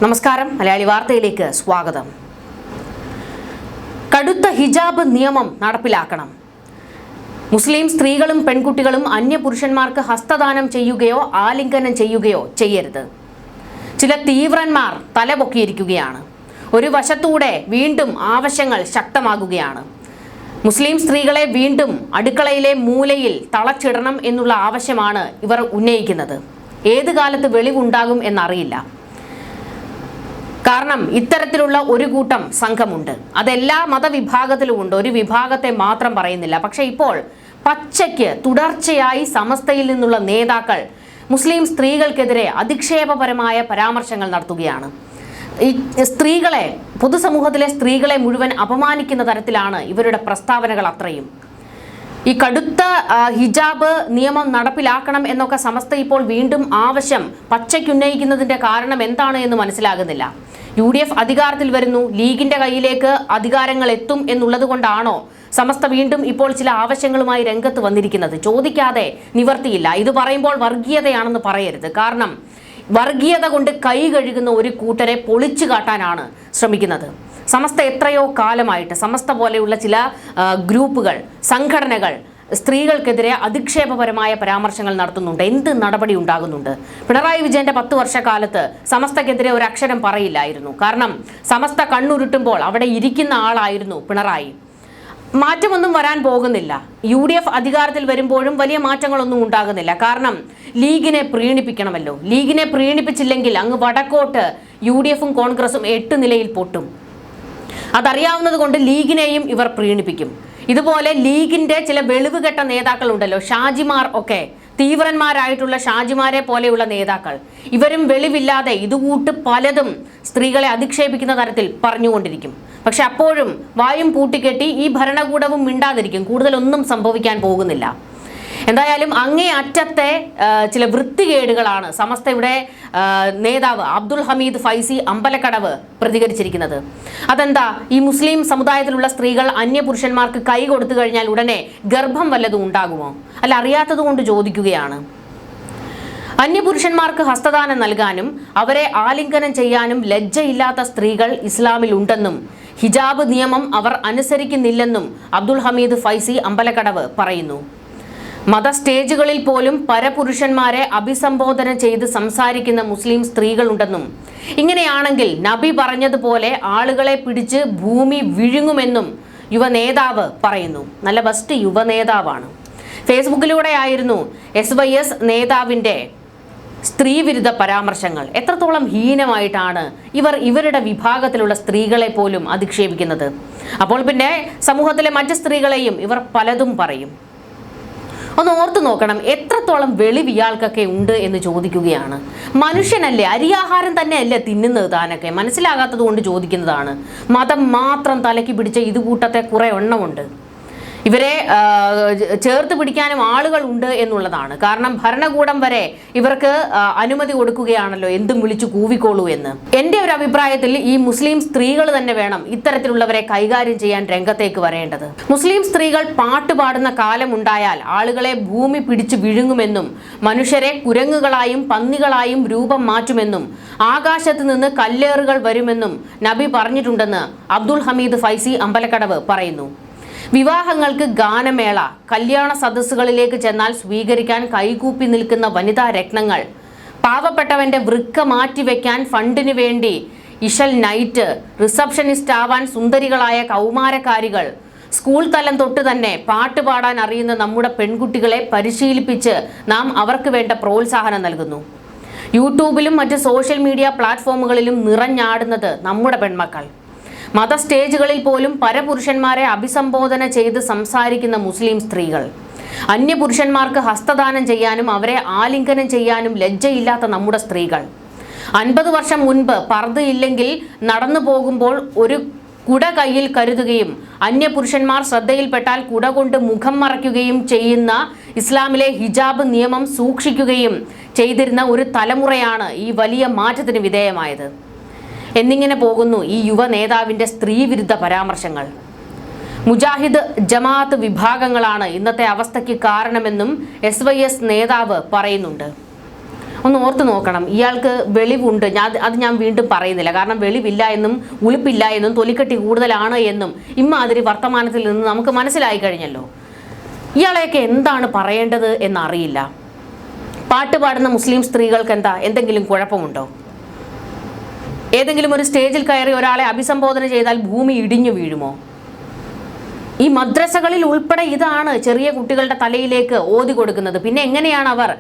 നമസ്കാരം, മലയാളി വാർത്തയിലേക്ക് സ്വാഗതം. കടുത്ത ഹിജാബ് നിയമം നടപ്പിലാക്കണം. മുസ്ലിം സ്ത്രീകളും പെൺകുട്ടികളും അന്യപുരുഷന്മാർക്ക് ഹസ്തദാനം ചെയ്യുകയോ ആലിംഗനം ചെയ്യുകയോ ചെയ്യരുത്. ചില തീവ്രന്മാർ തലപൊക്കിയിരിക്കുകയാണ്. ഒരു വശത്തൂടെ വീണ്ടും ആവശ്യങ്ങൾ ശക്തമാകുകയാണ്. മുസ്ലിം സ്ത്രീകളെ വീണ്ടും അടുക്കളയിലെ മൂലയിൽ തളച്ചിടണം എന്നുള്ള ആവശ്യമാണ് ഇവർ ഉന്നയിക്കുന്നത്. ഏത് കാലത്ത് വെളിവുണ്ടാകും എന്നറിയില്ല. കാരണം ഇത്തരത്തിലുള്ള ഒരു കൂട്ടം സംഘമുണ്ട്. അതെല്ലാ മതവിഭാഗത്തിലുമുണ്ട്, ഒരു വിഭാഗത്തെ മാത്രം പറയുന്നില്ല. പക്ഷെ ഇപ്പോൾ പച്ചയ്ക്ക് തുടർച്ചയായി സമസ്തയിൽ നിന്നുള്ള നേതാക്കൾ മുസ്ലിം സ്ത്രീകൾക്കെതിരെ അധിക്ഷേപപരമായ പരാമർശങ്ങൾ നടത്തുകയാണ്. ഈ സ്ത്രീകളെ, പൊതുസമൂഹത്തിലെ സ്ത്രീകളെ മുഴുവൻ അപമാനിക്കുന്ന തരത്തിലാണ് ഇവരുടെ പ്രസ്താവനകൾ അത്രയും. ഈ കടുത്ത ഹിജാബ് നിയമം നടപ്പിലാക്കണം എന്നൊക്കെ സമസ്ത ഇപ്പോൾ വീണ്ടും ആവശ്യം പച്ചയ്ക്കുന്നയിക്കുന്നതിന്റെ കാരണം എന്താണ് എന്ന് മനസ്സിലാകുന്നില്ല. UDF അധികാരത്തിൽ വരുന്നു, ലീഗിന്റെ കയ്യിലേക്ക് അധികാരങ്ങൾ എത്തും എന്നുള്ളത് കൊണ്ടാണോ സമസ്ത വീണ്ടും ഇപ്പോൾ ചില ആവശ്യങ്ങളുമായി രംഗത്ത് വന്നിരിക്കുന്നത്? ചോദിക്കാതെ നിവർത്തിയില്ല. ഇത് പറയുമ്പോൾ വർഗീയതയാണെന്ന് പറയരുത്. കാരണം വർഗീയത കൊണ്ട് കൈ കഴുകുന്ന ഒരു കൂട്ടരെ പൊളിച്ചു കാട്ടാനാണ് ശ്രമിക്കുന്നത്. സമസ്ത എത്രയോ കാലമായിട്ട് സമസ്ത പോലെയുള്ള ചില ഗ്രൂപ്പുകൾ, സംഘടനകൾ സ്ത്രീകൾക്കെതിരെ അധിക്ഷേപപരമായ പരാമർശങ്ങൾ നടത്തുന്നുണ്ട്. എന്ത് നടപടി ഉണ്ടാകുന്നുണ്ട്? പിണറായി വിജയന്റെ 10 വർഷക്കാലത്ത് സമസ്തക്കെതിരെ ഒരു അക്ഷരം പറയില്ലായിരുന്നു. കാരണം സമസ്ത കണ്ണുരുട്ടുമ്പോൾ അവിടെ ഇരിക്കുന്ന ആളായിരുന്നു പിണറായി. മാറ്റമൊന്നും വരാൻ പോകുന്നില്ല. UDF അധികാരത്തിൽ വരുമ്പോഴും വലിയ മാറ്റങ്ങളൊന്നും ഉണ്ടാകുന്നില്ല. കാരണം ലീഗിനെ പ്രീണിപ്പിക്കണമല്ലോ. ലീഗിനെ പ്രീണിപ്പിച്ചില്ലെങ്കിൽ അങ്ങ് വടക്കോട്ട് UDFും കോൺഗ്രസും 8 നിലയിൽ പൊട്ടും. അതറിയാവുന്നത് കൊണ്ട് ലീഗിനെയും ഇവർ പ്രീണിപ്പിക്കും. ഇതുപോലെ ലീഗിന്റെ ചില വെളിവുകെട്ട നേതാക്കളുണ്ടല്ലോ, ഷാജിമാർ ഒക്കെ, തീവ്രന്മാരായിട്ടുള്ള ഷാജിമാരെ പോലെയുള്ള നേതാക്കൾ, ഇവരും വെളിവില്ലാതെ ഇതുകൂട്ട് പലതും സ്ത്രീകളെ അധിക്ഷേപിക്കുന്ന തരത്തിൽ പറഞ്ഞുകൊണ്ടിരിക്കും. പക്ഷെ അപ്പോഴും വായും പൂട്ടിക്കെട്ടി ഈ ഭരണകൂടവും മിണ്ടാതിരിക്കും. കൂടുതലൊന്നും സംഭവിക്കാൻ പോകുന്നില്ല. എന്തായാലും അങ്ങേ അറ്റത്തെ ചില വൃത്തികേടുകളാണ് സമസ്തയുടെ നേതാവ് അബ്ദുൽ ഹമീദ് ഫൈസി അമ്പലക്കടവ് പ്രതികരിച്ചിരിക്കുന്നത്. അതെന്താ, ഈ മുസ്ലിം സമുദായത്തിലുള്ള സ്ത്രീകൾ അന്യപുരുഷന്മാർക്ക് കൈ കൊടുത്തു കഴിഞ്ഞാൽ ഉടനെ ഗർഭം വല്ലതും ഉണ്ടാകുമോ? അല്ല, അറിയാത്തത് കൊണ്ട് ചോദിക്കുകയാണ്. അന്യപുരുഷന്മാർക്ക് ഹസ്തദാനം നൽകാനും അവരെ ആലിംഗനം ചെയ്യാനും ലജ്ജയില്ലാത്ത സ്ത്രീകൾ ഇസ്ലാമിൽ ഉണ്ടെന്നും ഹിജാബ് നിയമം അവർ അനുസരിക്കുന്നില്ലെന്നും അബ്ദുൽ ഹമീദ് ഫൈസി അമ്പലക്കടവ് പറയുന്നു. മത സ്റ്റേജുകളിൽ പോലും പരപുരുഷന്മാരെ അഭിസംബോധന ചെയ്ത് സംസാരിക്കുന്ന മുസ്ലിം സ്ത്രീകളുണ്ടെന്നും ഇങ്ങനെയാണെങ്കിൽ നബി പറഞ്ഞതുപോലെ ആളുകളെ പിടിച്ച് ഭൂമി വിഴുങ്ങുമെന്നും യുവ നേതാവ് പറയുന്നു. നല്ല ബെസ്റ്റ് യുവ നേതാവാണ്. ഫേസ്ബുക്കിലൂടെ ആയിരുന്നു SYS നേതാവിൻ്റെ സ്ത്രീവിരുദ്ധ പരാമർശങ്ങൾ. എത്രത്തോളം ഹീനമായിട്ടാണ് ഇവരുടെ വിഭാഗത്തിലുള്ള സ്ത്രീകളെ പോലും അധിക്ഷേപിക്കുന്നത്. അപ്പോൾ പിന്നെ സമൂഹത്തിലെ മറ്റ് സ്ത്രീകളെയും ഇവർ പലതും പറയും. ഒന്ന് ഓർത്തു നോക്കണം, എത്രത്തോളം വെളിവ് ഇയാൾക്കൊക്കെ ഉണ്ട് എന്ന് ചോദിക്കുകയാണ്. മനുഷ്യനല്ലേ, അരിയാഹാരം തന്നെയല്ലേ തിന്നുന്നത് താനൊക്കെ? മനസ്സിലാകാത്തത് കൊണ്ട് ചോദിക്കുന്നതാണ്. മതം മാത്രം തലയ്ക്ക് പിടിച്ച ഇതുകൂട്ടത്തെ കുറെ എണ്ണമുണ്ട്. ഇവരെ ചേർത്ത് പിടിക്കാനും ആളുകൾ ഉണ്ട് എന്നുള്ളതാണ്. കാരണം ഭരണകൂടം വരെ ഇവർക്ക് അനുമതി കൊടുക്കുകയാണല്ലോ, എന്തും വിളിച്ചു കൂവിക്കോളൂ എന്ന്. എൻ്റെ ഒരു അഭിപ്രായത്തിൽ ഈ മുസ്ലിം സ്ത്രീകൾ തന്നെ വേണം ഇത്തരത്തിലുള്ളവരെ കൈകാര്യം ചെയ്യാൻ രംഗത്തേക്ക് വരേണ്ടത്. മുസ്ലിം സ്ത്രീകൾ പാട്ടുപാടുന്ന കാലമുണ്ടായാൽ ആളുകളെ ഭൂമി പിടിച്ചു വിഴുങ്ങുമെന്നും മനുഷ്യരെ കുരങ്ങുകളായും പന്നികളായും രൂപം മാറ്റുമെന്നും ആകാശത്ത് നിന്ന് കല്ലേറുകൾ വരുമെന്നും നബി പറഞ്ഞിട്ടുണ്ടെന്ന് അബ്ദുൽ ഹമീദ് ഫൈസി അമ്പലക്കടവ് പറയുന്നു. വിവാഹങ്ങൾക്ക് ഗാനമേള, കല്യാണ സദസ്സുകളിലേക്ക് ചെന്നാൽ സ്വീകരിക്കാൻ കൈകൂപ്പി നിൽക്കുന്ന വനിതാ രത്നങ്ങൾ, പാവപ്പെട്ടവന്റെ വൃക്ക മാറ്റിവെക്കാൻ ഫണ്ടിനു വേണ്ടി ഇഷൽ നൈറ്റ്, റിസപ്ഷനിസ്റ്റ് ആവാൻ സുന്ദരികളായ കൗമാരക്കാരികൾ, സ്കൂൾ തലം തൊട്ട് തന്നെ പാട്ട് പാടാൻ അറിയുന്ന നമ്മുടെ പെൺകുട്ടികളെ പരിശീലിപ്പിച്ച് നാം അവർക്ക് വേണ്ട പ്രോത്സാഹനം നൽകുന്നു. യൂട്യൂബിലും മറ്റ് സോഷ്യൽ മീഡിയ പ്ലാറ്റ്ഫോമുകളിലും നിറഞ്ഞാടുന്നത് നമ്മുടെ പെൺമക്കൾ. മത സ്റ്റേജുകളിൽ പോലും പരപുരുഷന്മാരെ അഭിസംബോധന ചെയ്ത് സംസാരിക്കുന്ന മുസ്ലിം സ്ത്രീകൾ, അന്യപുരുഷന്മാർക്ക് ഹസ്തദാനം ചെയ്യാനും അവരെ ആലിംഗനം ചെയ്യാനും ലജ്ജയില്ലാത്ത നമ്മുടെ സ്ത്രീകൾ, 50 വർഷം മുൻപ് പർദ്ദയില്ലെങ്കിൽ നടന്നു പോകുമ്പോൾ ഒരു കുട കയ്യിൽ കരുതുകയും അന്യപുരുഷന്മാർ ശ്രദ്ധയിൽപ്പെട്ടാൽ കുട കൊണ്ട് മുഖം മറയ്ക്കുകയും ചെയ്യുന്ന ഇസ്ലാമിലെ ഹിജാബ് നിയമം സൂക്ഷിക്കുകയും ചെയ്തിരുന്ന ഒരു തലമുറയാണ് ഈ വലിയ മാറ്റത്തിന് വിധേയമായത്. എന്നിങ്ങനെ പോകുന്നു ഈ യുവ നേതാവിൻ്റെ സ്ത്രീവിരുദ്ധ പരാമർശങ്ങൾ. മുജാഹിദ് ജമാഅത്ത് വിഭാഗങ്ങളാണ് ഇന്നത്തെ അവസ്ഥയ്ക്ക് കാരണമെന്നും SYS നേതാവ് പറയുന്നുണ്ട്. ഒന്ന് ഓർത്ത് നോക്കണം. ഇയാൾക്ക് വെളിവുണ്ട്, ഞാൻ വീണ്ടും പറയുന്നില്ല, കാരണം വെളിവില്ല എന്നും ഉളുപ്പില്ല എന്നും തൊലിക്കട്ടി കൂടുതലാണ് എന്നും ഇമ്മാതിരി വർത്തമാനത്തിൽ നിന്ന് നമുക്ക് മനസ്സിലായി കഴിഞ്ഞല്ലോ. ഇയാളെയൊക്കെ എന്താണ് പറയേണ്ടത് എന്നറിയില്ല. പാട്ട് പാടുന്ന മുസ്ലിം സ്ത്രീകൾക്ക് എന്തെങ്കിലും കുഴപ്പമുണ്ടോ? ഏതെങ്കിലും ഒരു സ്റ്റേജിൽ കയറി ഒരാളെ അഭിസംബോധന ചെയ്താൽ ഭൂമി ഇടിഞ്ഞു വീഴുമോ? ഈ മദ്രസകളിൽ ഉൾപ്പെടെ ഇതാണ് ചെറിയ കുട്ടികളുടെ തലയിലേക്ക് ഓതി കൊടുക്കുന്നത്. പിന്നെ എങ്ങനെയാണ് അവർ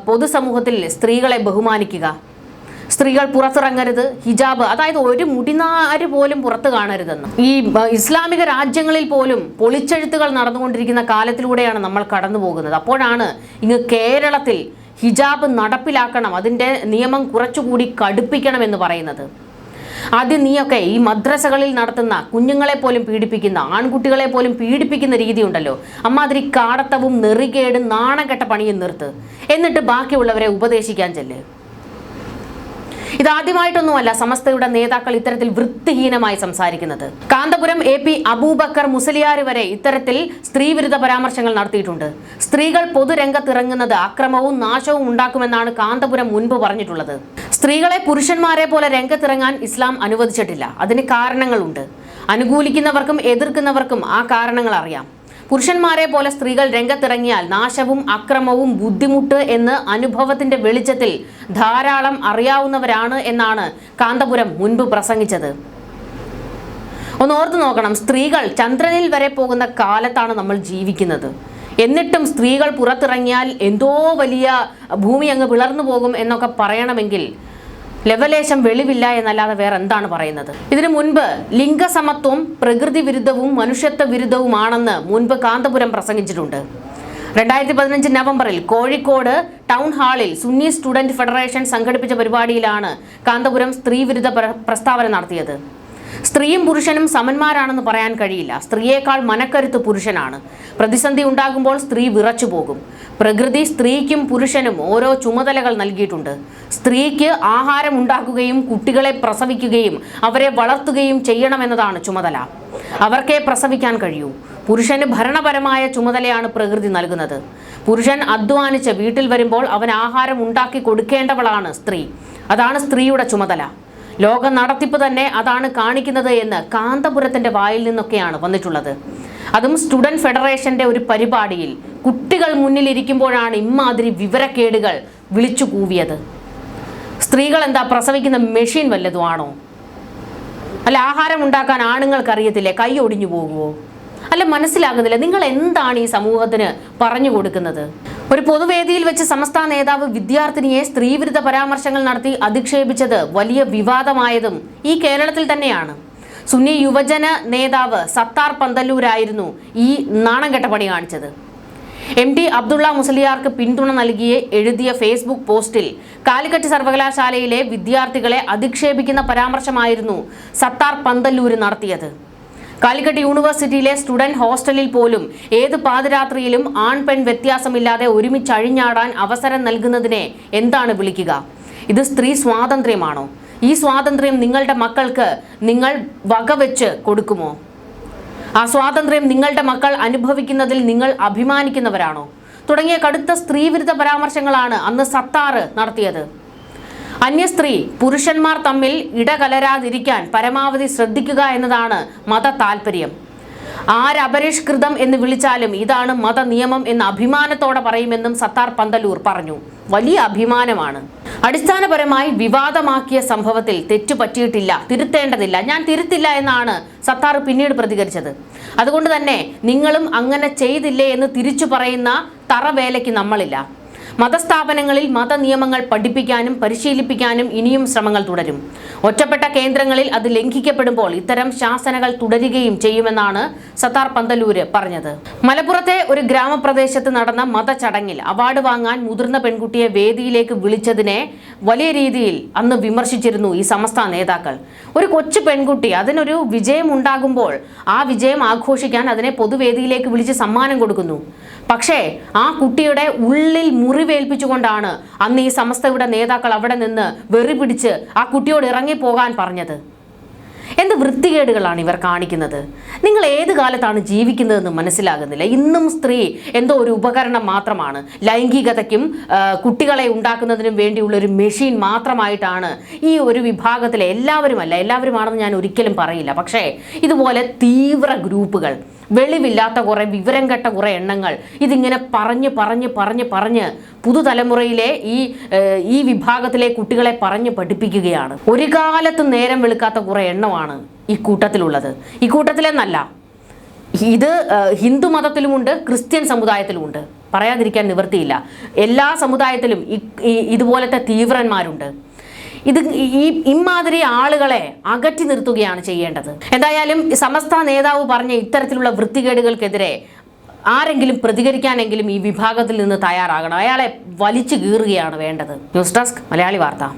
പൊതുസമൂഹത്തിൽ സ്ത്രീകളെ ബഹുമാനിക്കുക? സ്ത്രീകൾ പുറത്തിറങ്ങരുത്, ഹിജാബ്, അതായത് ഒരു മുടിനാര് പോലും പുറത്ത് കാണരുതെന്ന്. ഈ ഇസ്ലാമിക രാജ്യങ്ങളിൽ പോലും പൊളിച്ചെഴുത്തുകൾ നടന്നുകൊണ്ടിരിക്കുന്ന കാലത്തിലൂടെയാണ് നമ്മൾ കടന്നു പോകുന്നത്. അപ്പോഴാണ് ഇങ്ങ് കേരളത്തിൽ ഹിജാബ് നടപ്പിലാക്കണം, അതിൻ്റെ നിയമം കുറച്ചുകൂടി കടുപ്പിക്കണം എന്ന് പറയുന്നത്. ആദ്യം നീയൊക്കെ ഈ മദ്രസകളിൽ നടത്തുന്ന കുഞ്ഞുങ്ങളെ പോലും പീഡിപ്പിക്കുന്ന, ആൺകുട്ടികളെ പോലും പീഡിപ്പിക്കുന്ന രീതി ഉണ്ടല്ലോ, അമ്മാതിരി കാടത്തവും നെറികേടും നാണം കെട്ട പണിയും നിർത്ത്. എന്നിട്ട് ബാക്കിയുള്ളവരെ ഉപദേശിക്കാൻ ചെല്ല്. ഇതാദ്യമായിട്ടൊന്നുമല്ല സമസ്തയുടെ നേതാക്കൾ ഇത്തരത്തിൽ വൃത്തിഹീനമായി സംസാരിക്കുന്നത്. കാന്തപുരം AP അബൂബക്കർ മുസ്ലിയാർ വരെ ഇത്തരത്തിൽ സ്ത്രീവിരുദ്ധ പരാമർശങ്ങൾ നടത്തിയിട്ടുണ്ട്. സ്ത്രീകൾ പൊതുരംഗത്തിറങ്ങുന്നത് അക്രമവും നാശവും ഉണ്ടാക്കുമെന്നാണ് കാന്തപുരം മുൻപ് പറഞ്ഞിട്ടുള്ളത്. സ്ത്രീകളെ പുരുഷന്മാരെ പോലെ രംഗത്തിറങ്ങാൻ ഇസ്ലാം അനുവദിച്ചിട്ടില്ല. അതിന് കാരണങ്ങളുണ്ട്. അനുകൂലിക്കുന്നവർക്കും എതിർക്കുന്നവർക്കും ആ കാരണങ്ങൾ അറിയാം. പുരുഷന്മാരെ പോലെ സ്ത്രീകൾ രംഗത്തിറങ്ങിയാൽ നാശവും അക്രമവും ബുദ്ധിമുട്ട് എന്ന് അനുഭവത്തിന്റെ വെളിച്ചത്തിൽ ധാരാളം അറിയാവുന്നവരാണ് എന്നാണ് കാന്തപുരം മുൻപ് പ്രസംഗിച്ചത്. ഒന്ന് ഓർത്തു നോക്കണം, സ്ത്രീകൾ ചന്ദ്രനിൽ വരെ പോകുന്ന കാലത്താണ് നമ്മൾ ജീവിക്കുന്നത്. എന്നിട്ടും സ്ത്രീകൾ പുറത്തിറങ്ങിയാൽ എന്തോ വലിയ ഭൂമി അങ്ങ് പിളർന്നു പോകും എന്നൊക്കെ പറയണമെങ്കിൽ ലവലേശം വെളിവില്ല എന്നല്ലാതെ വേറെ എന്താണ് പറയുന്നത്? ഇതിനു മുൻപ് ലിംഗസമത്വം പ്രകൃതി വിരുദ്ധവും മനുഷ്യത്വ വിരുദ്ധവുമാണെന്ന് മുൻപ് കാന്തപുരം പ്രസംഗിച്ചിട്ടുണ്ട്. 2015 നവംബറിൽ കോഴിക്കോട് ടൗൺ ഹാളിൽ സുന്നി സ്റ്റുഡന്റ് ഫെഡറേഷൻ സംഘടിപ്പിച്ച പരിപാടിയിലാണ് കാന്തപുരം സ്ത്രീവിരുദ്ധ പ്രസ്താവന നടത്തിയത്. സ്ത്രീയും പുരുഷനും സമന്മാരാണെന്ന് പറയാൻ കഴിയില്ല. സ്ത്രീയേക്കാൾ മനക്കരുത്ത് പുരുഷനാണ്. പ്രതിസന്ധി ഉണ്ടാകുമ്പോൾ സ്ത്രീ വിറച്ചു പോകും. പ്രകൃതി സ്ത്രീക്കും പുരുഷനും ഓരോ ചുമതലകൾ നൽകിയിട്ടുണ്ട്. സ്ത്രീക്ക് ആഹാരം ഉണ്ടാക്കുകയും കുട്ടികളെ പ്രസവിക്കുകയും അവരെ വളർത്തുകയും ചെയ്യണമെന്നതാണ് ചുമതല. അവർക്കേ പ്രസവിക്കാൻ കഴിയൂ. പുരുഷന് ഭരണപരമായ ചുമതലയാണ് പ്രകൃതി നൽകുന്നത്. പുരുഷൻ അധ്വാനിച്ച് വീട്ടിൽ വരുമ്പോൾ അവൻ ആഹാരം ഉണ്ടാക്കി കൊടുക്കേണ്ടവളാണ് സ്ത്രീ. അതാണ് സ്ത്രീയുടെ ചുമതല. ലോക നടത്തിപ്പ് തന്നെ അതാണ് കാണിക്കുന്നത് എന്ന് കാന്തപുരത്തിന്റെ വായിൽ നിന്നൊക്കെയാണ് വന്നിട്ടുള്ളത്. അതും സ്റ്റുഡന്റ് ഫെഡറേഷന്റെ ഒരു പരിപാടിയിൽ കുട്ടികൾ മുന്നിലിരിക്കുമ്പോഴാണ് ഇമ്മാതിരി വിവരക്കേടുകൾ വിളിച്ചു കൂവിയത്. സ്ത്രീകൾ പ്രസവിക്കുന്ന മെഷീൻ വല്ലതും ആണോ? അല്ല, ആഹാരം ഉണ്ടാക്കാൻ ആണുങ്ങൾക്ക് അറിയത്തില്ലേ? കൈ ഒടിഞ്ഞു പോകുമോ? അല്ല, മനസ്സിലാകുന്നില്ല. നിങ്ങൾ എന്താണ് ഈ സമൂഹത്തിന് പറഞ്ഞു കൊടുക്കുന്നത്? ഒരു പൊതുവേദിയിൽ വെച്ച് സമസ്ത നേതാവ് വിദ്യാർത്ഥിനിയെ സ്ത്രീവിരുദ്ധ പരാമർശങ്ങൾ നടത്തി അധിക്ഷേപിച്ചത് വലിയ വിവാദമായതും ഈ കേരളത്തിൽ തന്നെയാണ്. സുന്നി യുവജന നേതാവ് സത്താർ പന്തല്ലൂരായിരുന്നു ഈ നാണംകെട്ട പണി കാണിച്ചത്. MD അബ്ദുള്ള മുസ്ലിയാർക്ക് പിന്തുണ നൽകി എഴുതിയ ഫേസ്ബുക്ക് പോസ്റ്റിൽ കാലിക്കറ്റ് സർവകലാശാലയിലെ വിദ്യാർത്ഥികളെ അധിക്ഷേപിക്കുന്ന പരാമർശമായിരുന്നു സത്താർ പന്തല്ലൂർ നടത്തിയത്. കാലിക്കറ്റ് യൂണിവേഴ്സിറ്റിയിലെ സ്റ്റുഡന്റ് ഹോസ്റ്റലിൽ പോലും ഏത് പാതിരാത്രിയിലും ആൺ പെൺ വ്യത്യാസമില്ലാതെ ഒരുമിച്ച് അഴിഞ്ഞാടാൻ അവസരം നൽകുന്നതിനെ എന്താണ് വിളിക്കുക? ഇത് സ്ത്രീ സ്വാതന്ത്ര്യമാണോ? ഈ സ്വാതന്ത്ര്യം നിങ്ങളുടെ മക്കൾക്ക് നിങ്ങൾ വകവെച്ച് കൊടുക്കുമോ? ആ സ്വാതന്ത്ര്യം നിങ്ങളുടെ മക്കൾ അനുഭവിക്കുന്നതിൽ നിങ്ങൾ അഭിമാനിക്കുന്നവരാണോ? തുടങ്ങിയ കടുത്ത സ്ത്രീവിരുദ്ധ പരാമർശങ്ങളാണ് അന്ന് സത്താർ നടത്തിയത്. അന്യസ്ത്രീ പുരുഷന്മാർ തമ്മിൽ ഇടകലരാതിരിക്കാൻ പരമാവധി ശ്രദ്ധിക്കുക എന്നതാണ് മത താല്പര്യം. ആരപരിഷ്കൃതം എന്ന് വിളിച്ചാലും ഇതാണ് മത നിയമം എന്ന് അഭിമാനത്തോടെ പറയുമെന്നും സത്താർ പന്തല്ലൂർ പറഞ്ഞു. വലിയ അഭിമാനമാണ്. അടിസ്ഥാനപരമായി വിവാദമാക്കിയ സംഭവത്തിൽ തെറ്റു പറ്റിയിട്ടില്ല, തിരുത്തേണ്ടതില്ല, ഞാൻ തിരുത്തില്ല എന്നാണ് സത്താർ പിന്നീട് പ്രതികരിച്ചത്. അതുകൊണ്ട് തന്നെ നിങ്ങളും അങ്ങനെ ചെയ്തില്ലേ എന്ന് തിരിച്ചു പറയുന്ന തറവേലയ്ക്ക് നമ്മളില്ല. മതസ്ഥാപനങ്ങളിൽ മതനിയമങ്ങൾ പഠിപ്പിക്കാനും പരിശീലിപ്പിക്കാനും ഇനിയും ശ്രമങ്ങൾ തുടരും. ഒറ്റപ്പെട്ട കേന്ദ്രങ്ങളിൽ അത് ലംഘിക്കപ്പെടുമ്പോൾ ഇത്തരം ശാസനകൾ തുടരുകയും ചെയ്യുമെന്നാണ് സത്താർ പന്തല്ലൂര് പറഞ്ഞത്. മലപ്പുറത്തെ ഒരു ഗ്രാമപ്രദേശത്ത് നടന്ന മതചടങ്ങിൽ അവാർഡ് വാങ്ങാൻ മുതിർന്ന പെൺകുട്ടിയെ വേദിയിലേക്ക് വിളിച്ചതിനെ വലിയ രീതിയിൽ അന്ന് വിമർശിച്ചിരുന്നു ഈ സമസ്ത നേതാക്കൾ. ഒരു കൊച്ചു പെൺകുട്ടി, അതിനൊരു വിജയം ഉണ്ടാകുമ്പോൾ ആ വിജയം ആഘോഷിക്കാൻ അതിനെ പൊതുവേദിയിലേക്ക് വിളിച്ച് സമ്മാനം കൊടുക്കുന്നു. പക്ഷേ ആ കുട്ടിയുടെ ഉള്ളിൽ മുറിവേൽപ്പിച്ചുകൊണ്ടാണ് അന്ന് ഈ സമസ്തയുടെ നേതാക്കൾ അവിടെ നിന്ന് വെറി പിടിച്ച് ആ കുട്ടിയോട് ഇറങ്ങിപ്പോകാൻ പറഞ്ഞത്. എന്ത് വൃത്തികേടുകളാണ് ഇവർ കാണിക്കുന്നത്? നിങ്ങൾ ഏത് കാലത്താണ് ജീവിക്കുന്നതെന്ന് മനസ്സിലാകുന്നില്ല. ഇന്നും സ്ത്രീ എന്തോ ഒരു ഉപകരണം മാത്രമാണ്. ലൈംഗികതയ്ക്കും കുട്ടികളെ ഉണ്ടാക്കുന്നതിനും വേണ്ടിയുള്ള ഒരു മെഷീൻ മാത്രമായിട്ടാണ് ഈ ഒരു വിഭാഗത്തിലെ എല്ലാവരുമാണെന്ന് ഞാൻ ഒരിക്കലും പറയില്ല. പക്ഷേ ഇതുപോലെ തീവ്ര ഗ്രൂപ്പുകൾ, വെളിവില്ലാത്ത കുറേ വിവരം കെട്ട കുറേ എണ്ണങ്ങൾ ഇതിങ്ങനെ പറഞ്ഞ് പുതുതലമുറയിലെ ഈ വിഭാഗത്തിലെ കുട്ടികളെ പറഞ്ഞ് പഠിപ്പിക്കുകയാണ്. ഒരു കാലത്തും നേരം വെളുക്കാത്ത കുറേ എണ്ണമാണ് ഈ കൂട്ടത്തിലുള്ളത്. ഈ കൂട്ടത്തിലെന്നല്ല, ഇത് ഹിന്ദു മതത്തിലുമുണ്ട്, ക്രിസ്ത്യൻ സമുദായത്തിലുമുണ്ട്, പറയാതിരിക്കാൻ നിവൃത്തിയില്ല. എല്ലാ സമുദായത്തിലും ഇതുപോലത്തെ തീവ്രന്മാരുണ്ട്. ഇമാതിരി ആളുകളെ അകറ്റി നിർത്തുകയാണ് ചെയ്യേണ്ടത്. എന്തായാലും സമസ്ത നേതാവ് പറഞ്ഞ ഇത്തരത്തിലുള്ള വൃത്തികേടുകൾക്കെതിരെ ആരെങ്കിലും പ്രതികരിക്കാനെങ്കിലും ഈ വിഭാഗത്തിൽ നിന്ന് തയ്യാറാകണം. അയാളെ വലിച്ചു കീറുകയാണ് വേണ്ടത്. ന്യൂസ് ഡെസ്ക് മലയാളി വാർത്ത.